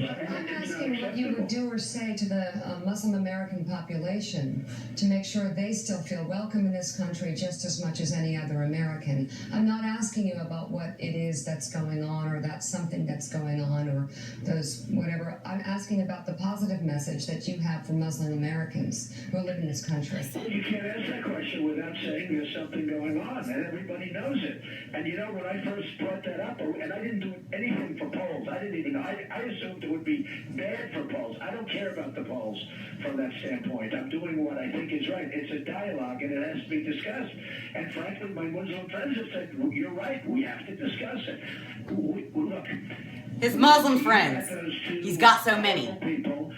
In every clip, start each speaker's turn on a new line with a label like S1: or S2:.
S1: I'm asking what you would do or say to the Muslim American population to make sure they still feel welcome in this country just as much as any other American. I'm not asking you about what it is that's going on or that's something that's going on or those whatever. I'm asking about the positive message that you have for Muslim Americans who live in this country.
S2: You can't ask that question without saying there's something going on, and everybody knows it. And you know, when I first brought that up, and I didn't do anything for polls, I didn't even know. I assumed it would be bad for polls. I don't care about the polls from that standpoint. I'm doing what I think is right. It's a dialogue, and it has to be discussed. And frankly, my Muslim friends have said, well, you're right, we have to discuss it. Look,
S3: his Muslim friends, he's got so many.
S2: People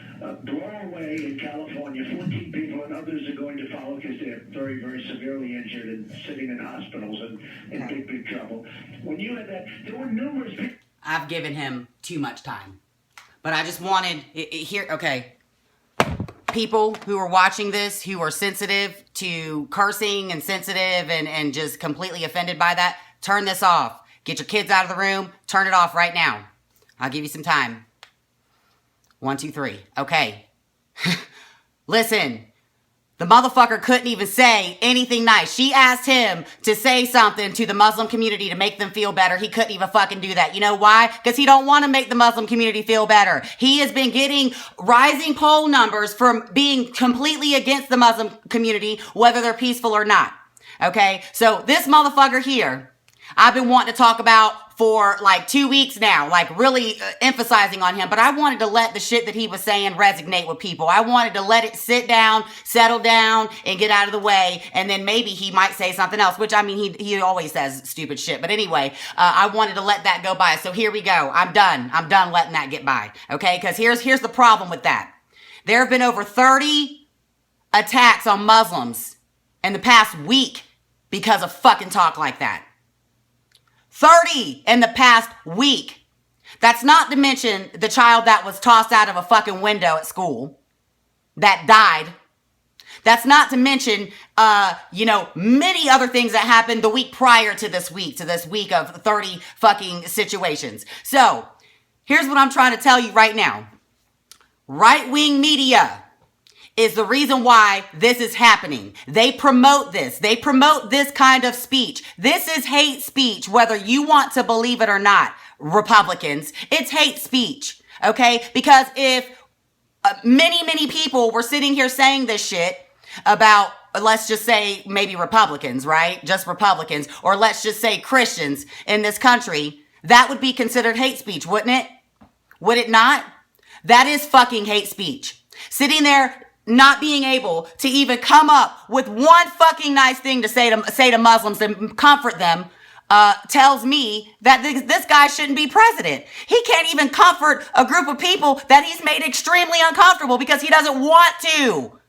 S2: blow away in California, 14 people, and others are going to follow because they're very, very severely injured and sitting in hospitals and in big, big trouble. When you had that, there were numerous people.
S3: I've given him too much time. But I just wanted, here, okay. People who are watching this, who are sensitive to cursing and sensitive and just completely offended by that, turn this off. Get your kids out of the room. Turn it off right now. I'll give you some time. 1, 2, 3. Okay. Listen. The motherfucker couldn't even say anything nice. She asked him to say something to the Muslim community to make them feel better. He couldn't even fucking do that. You know why? Because he don't want to make the Muslim community feel better. He has been getting rising poll numbers from being completely against the Muslim community, whether they're peaceful or not. Okay? So this motherfucker here, I've been wanting to talk about for like 2 weeks now, like really emphasizing on him. But I wanted to let the shit that he was saying resonate with people. I wanted to let it sit down, settle down, and get out of the way. And then maybe he might say something else, which I mean, he always says stupid shit. But anyway, I wanted to let that go by. So here we go. I'm done letting that get by. Okay? Because here's the problem with that. There have been over 30 attacks on Muslims in the past week because of fucking talk like that. 30 in the past week. That's not to mention the child that was tossed out of a fucking window at school that died. That's not to mention, many other things that happened the week prior to this week of 30 fucking situations. So here's what I'm trying to tell you right now. Right-wing media is the reason why this is happening. They promote this. They promote this kind of speech. This is hate speech, whether you want to believe it or not, Republicans. It's hate speech, okay? Because if many people were sitting here saying this shit about, let's just say maybe Republicans, right? Just Republicans, or let's just say Christians in this country, that would be considered hate speech, wouldn't it? Would it not? That is fucking hate speech. Sitting there not being able to even come up with one fucking nice thing to say to Muslims and comfort them tells me that this guy shouldn't be president. He can't even comfort a group of people that he's made extremely uncomfortable because he doesn't want to.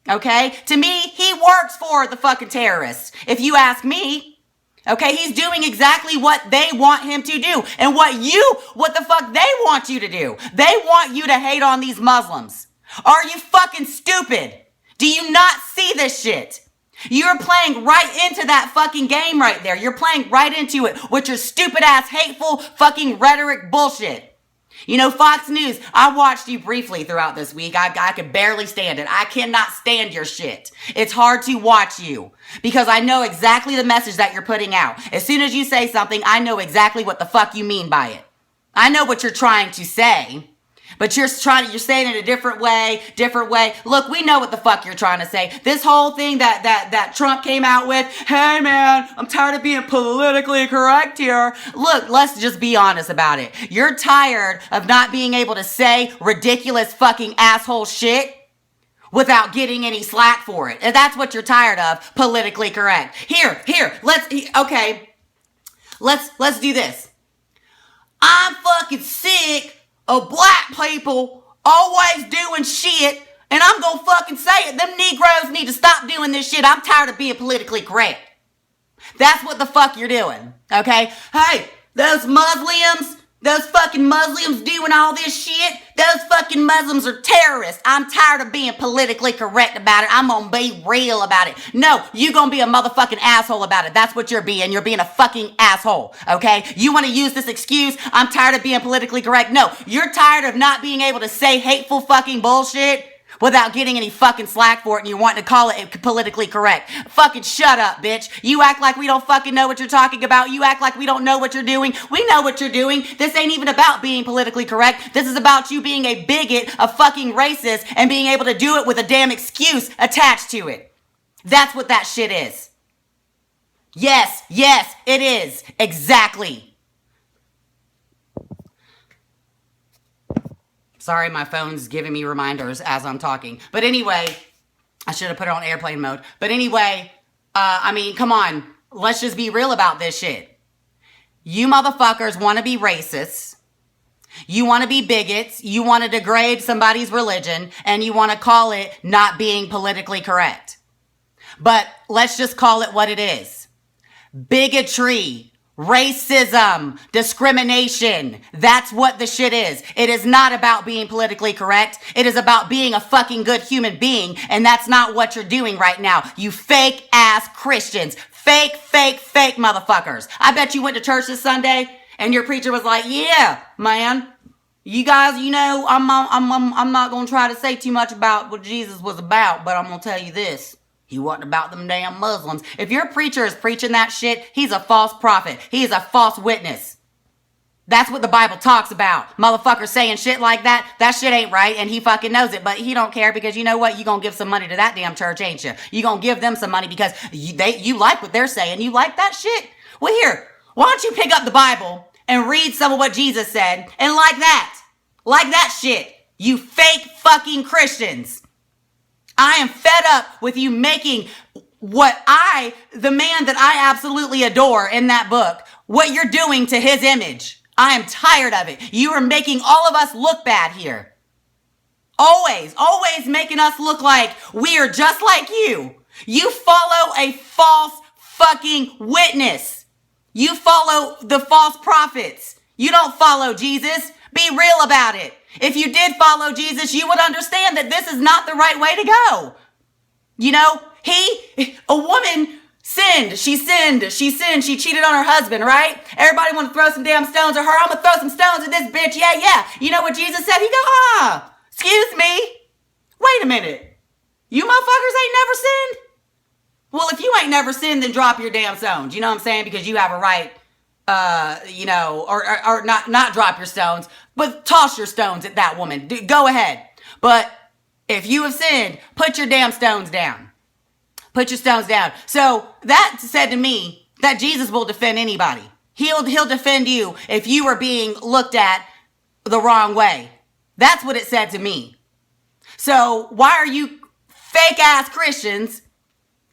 S3: Okay? To me, he works for the fucking terrorists, if you ask me. Okay? He's doing exactly what they want him to do and what the fuck they want you to do. They want you to hate on these Muslims. Are you fucking stupid? Do you not see this shit? You're playing right into that fucking game right there. You're playing right into it with your stupid ass, hateful fucking rhetoric bullshit. You know, Fox News, I watched you briefly throughout this week. I could barely stand it. I cannot stand your shit. It's hard to watch you because I know exactly the message that you're putting out. As soon as you say something, I know exactly what the fuck you mean by it. I know what you're trying to say. But you're saying it a different way. Look, we know what the fuck you're trying to say. This whole thing that Trump came out with, hey man, I'm tired of being politically correct here. Look, let's just be honest about it. You're tired of not being able to say ridiculous fucking asshole shit without getting any slack for it. And that's what you're tired of, politically correct. Here, let's do this. I'm fucking sick of black people always doing shit, and I'm gonna fucking say it. Them Negroes need to stop doing this shit. I'm tired of being politically correct. That's what the fuck you're doing, okay? Hey, those Muslims Those fucking Muslims doing all this shit, those fucking Muslims are terrorists. I'm tired of being politically correct about it. I'm gonna be real about it. No, you gonna be a motherfucking asshole about it. That's what you're being. You're being a fucking asshole, okay? You wanna use this excuse, I'm tired of being politically correct. No, you're tired of not being able to say hateful fucking bullshit without getting any fucking slack for it, and you're wanting to call it politically correct. Fucking shut up, bitch. You act like we don't fucking know what you're talking about. You act like we don't know what you're doing. We know what you're doing. This ain't even about being politically correct. This is about you being a bigot, a fucking racist, and being able to do it with a damn excuse attached to it. That's what that shit is. Yes, it is. Exactly. Sorry, my phone's giving me reminders as I'm talking. But anyway, I should have put it on airplane mode. But anyway, I mean, come on. Let's just be real about this shit. You motherfuckers want to be racists. You want to be bigots. You want to degrade somebody's religion. And you want to call it not being politically correct. But let's just call it what it is. Bigotry. Racism, discrimination, that's what the shit is. It is not about being politically correct. It is about being a fucking good human being, and that's not what you're doing right now. You fake ass Christians. Fake motherfuckers. I bet you went to church this Sunday and your preacher was like, yeah, man, you guys, you know, I'm not going to try to say too much about what Jesus was about, but I'm going to tell you this. He wasn't about them damn Muslims. If your preacher is preaching that shit, he's a false prophet. He is a false witness. That's what the Bible talks about. Motherfuckers saying shit like that, that shit ain't right, and he fucking knows it, but he don't care because you know what? You gonna give some money to that damn church, ain't you? You gonna give them some money because you like what they're saying. You like that shit? Well, here, why don't you pick up the Bible and read some of what Jesus said and like that shit, you fake fucking Christians. I am fed up with you making the man that I absolutely adore in that book, what you're doing to his image. I am tired of it. You are making all of us look bad here. Always making us look like we are just like you. You follow a false fucking witness. You follow the false prophets. You don't follow Jesus. Be real about it. If you did follow Jesus, you would understand that this is not the right way to go. You know, a woman sinned. She cheated on her husband, right? Everybody want to throw some damn stones at her. I'm going to throw some stones at this bitch. Yeah. You know what Jesus said? He go, excuse me. Wait a minute. You motherfuckers ain't never sinned? Well, if you ain't never sinned, then drop your damn stones. You know what I'm saying? Because you have a right, or not drop your stones, but toss your stones at that woman. Go ahead. But if you have sinned, put your damn stones down. Put your stones down. So that said to me that Jesus will defend anybody. He'll defend you if you are being looked at the wrong way. That's what it said to me. So why are you fake ass Christians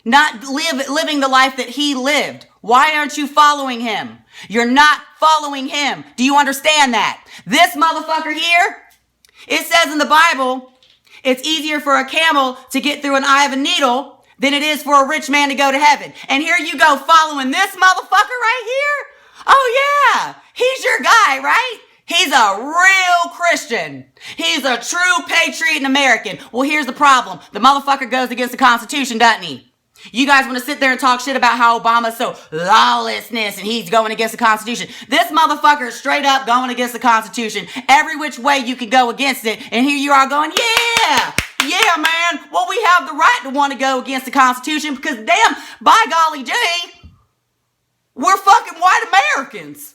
S3: not living the life that he lived? Why aren't you following him? You're not following him. Do you understand that? This motherfucker here, it says in the Bible, it's easier for a camel to get through an eye of a needle than it is for a rich man to go to heaven. And here you go following this motherfucker right here? Oh yeah, he's your guy, right? He's a real Christian. He's a true patriot and American. Well, here's the problem. The motherfucker goes against the Constitution, doesn't he? You guys want to sit there and talk shit about how Obama's so lawlessness and he's going against the Constitution. This motherfucker is straight up going against the Constitution. Every which way you can go against it. And here you are going, yeah, man. Well, we have the right to want to go against the Constitution because damn, by golly gee, we're fucking white Americans.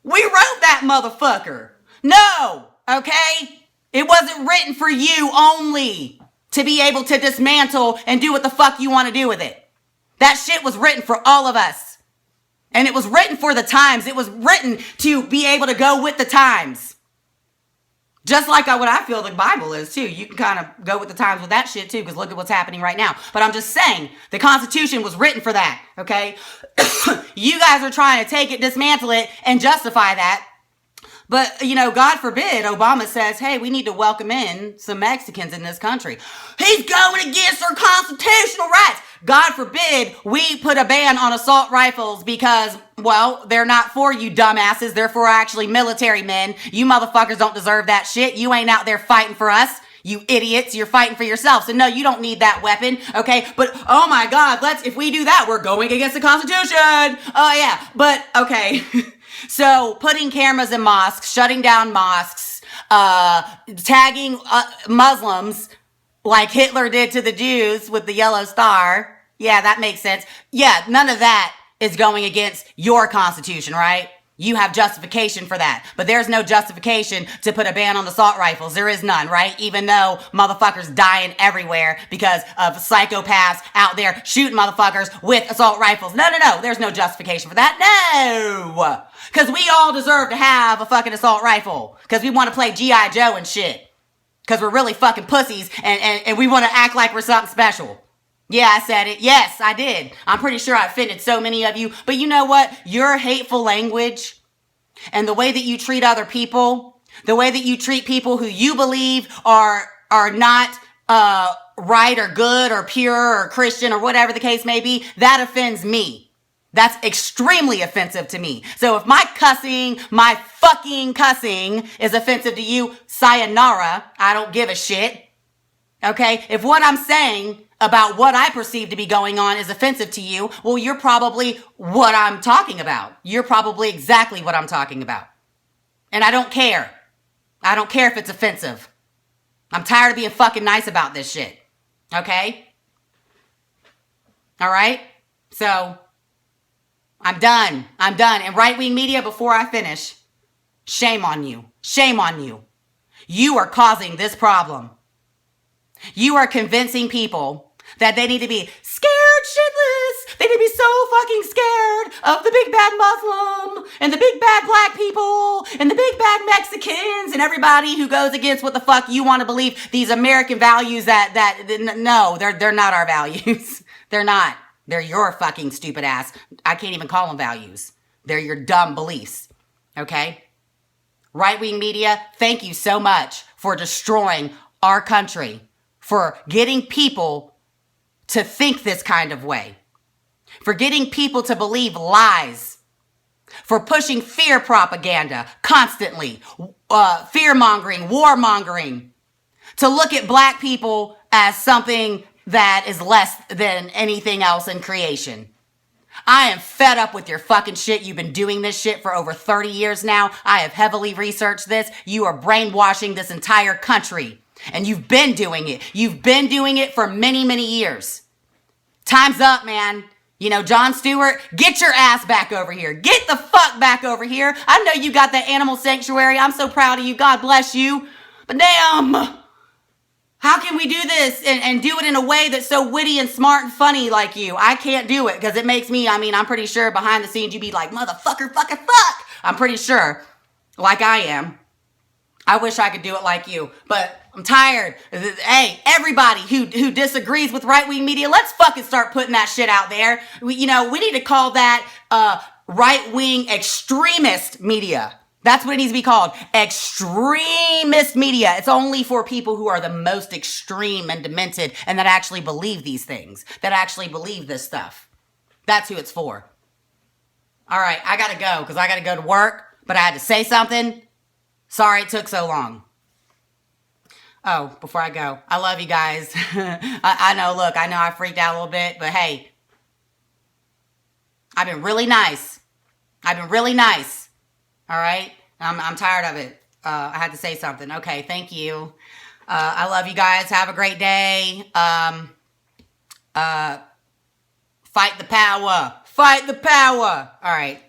S3: We wrote that motherfucker. No, okay? It wasn't written for you only to be able to dismantle and do what the fuck you want to do with it. That shit was written for all of us. And it was written for the times. It was written to be able to go with the times. Just like what I feel the Bible is too. You can kind of go with the times with that shit too, because look at what's happening right now. But I'm just saying, the Constitution was written for that, okay? You guys are trying to take it, dismantle it, and justify that But, God forbid, Obama says, hey, we need to welcome in some Mexicans in this country. He's going against our constitutional rights. God forbid we put a ban on assault rifles because, well, they're not for you dumbasses. They're for actually military men. You motherfuckers don't deserve that shit. You ain't out there fighting for us. You idiots, you're fighting for yourself. So no, you don't need that weapon, okay? But, oh my God, if we do that, we're going against the Constitution. Oh yeah, but, okay. So putting cameras in mosques, shutting down mosques, tagging Muslims like Hitler did to the Jews with the yellow star. Yeah, that makes sense. Yeah, none of that is going against your Constitution, right? You have justification for that. But there's no justification to put a ban on assault rifles. There is none, right? Even though motherfuckers dying everywhere because of psychopaths out there shooting motherfuckers with assault rifles. No. There's no justification for that. No. Because we all deserve to have a fucking assault rifle. Because we want to play G.I. Joe and shit. Because we're really fucking pussies and we want to act like we're something special. Yeah, I said it. Yes, I did. I'm pretty sure I offended so many of you. But you know what? Your hateful language and the way that you treat other people, the way that you treat people who you believe are not right or good or pure or Christian or whatever the case may be, that offends me. That's extremely offensive to me. So if my fucking cussing is offensive to you, sayonara, I don't give a shit. Okay? If what I'm saying about what I perceive to be going on is offensive to you, well, you're probably what I'm talking about. You're probably exactly what I'm talking about. And I don't care. I don't care if it's offensive. I'm tired of being fucking nice about this shit. Okay? All right? So, I'm done. And right-wing media, before I finish, shame on you. Shame on you. You are causing this problem. You are convincing people that they need to be scared shitless. They need to be so fucking scared of the big bad Muslim and the big bad black people and the big bad Mexicans and everybody who goes against what the fuck you want to believe, these American values no, they're not our values. They're not. They're your fucking stupid ass. I can't even call them values. They're your dumb beliefs. Okay? Right-wing media, thank you so much for destroying our country, for getting people to think this kind of way, for getting people to believe lies, for pushing fear propaganda constantly, fear-mongering, warmongering, to look at black people as something that is less than anything else in creation. I am fed up with your fucking shit. You've been doing this shit for over 30 years now. I have heavily researched this. You are brainwashing this entire country. And you've been doing it. You've been doing it for many, many years. Time's up, man. Jon Stewart, get your ass back over here. Get the fuck back over here. I know you got that animal sanctuary. I'm so proud of you. God bless you. But damn, how can we do this and do it in a way that's so witty and smart and funny like you? I can't do it because it makes me, I'm pretty sure behind the scenes you'd be like, motherfucker, fucking fuck. I'm pretty sure, like I am. I wish I could do it like you, but I'm tired. Hey, everybody who disagrees with right-wing media, let's fucking start putting that shit out there. We need to call that right-wing extremist media. That's what it needs to be called. Extremist media. It's only for people who are the most extreme and demented and that actually believe these things, that actually believe this stuff. That's who it's for. All right, I gotta go because I gotta go to work, but I had to say something. Sorry it took so long. Oh, before I go, I love you guys. I know I freaked out a little bit, but hey, I've been really nice. All right? I'm tired of it. I had to say something. Okay, thank you. I love you guys. Have a great day. Fight the power. All right.